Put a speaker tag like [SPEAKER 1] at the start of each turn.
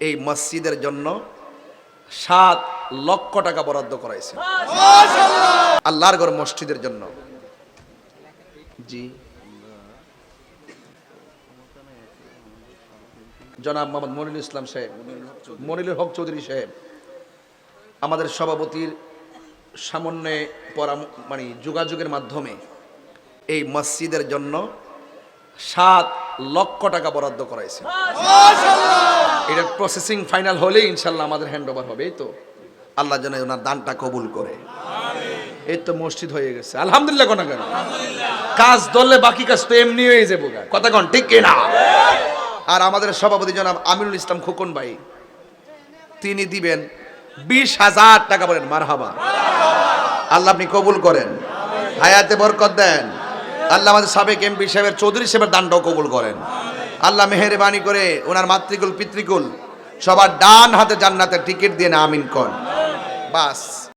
[SPEAKER 1] এই মসজিদের জন্য ৭ লক্ষ টাকা বরাদ্দ করাইছে আল্লাহর ঘর মসজিদের জন্য। জি, জনাব মোহাম্মদ মনিরুল ইসলাম সাহেব, মনিরুল হক চৌধুরী সাহেব আমাদের সভাপতির সমন্বয়ে যোগাযোগের মাধ্যমে এই মসজিদের জন্য ৭ লক্ষ টাকা বরাদ্দ করাইছে। এটার প্রসেসিং ফাইনাল হলে ইনশাল্লাহ আমাদের হ্যান্ড ওভার হবে। এই তো আল্লাহ যেন ওনার দানটা কবুল করে। এই তো মসজিদ হয়ে গেছে আলহামদুলিল্লাহ। কোন কেন কাজ ধরলে বাকি কাজ তো এমনি হয়ে যাবো, কথা কন ঠিক কিনা? আর আমাদের সভাপতি জনাব আমিনুল ইসলাম খোকন ভাই, তিনি দিবেন 20,000 টাকা। বলেন মারহাবা। আল্লাহ আপনি কবুল করেন, হায়াতে বরকত দেন। আল্লাহ আমাদের সাবেক এমপি সাহেবের চৌধুরী সাহেবের দানটাও কবুল করেন। আল্লাহ মেহেরবানি করে ওনার মাতৃকুল পিতৃকুল সবার ডান হাতে জান্নাতের টিকিট দিয়ে না আমিন কর। বাস।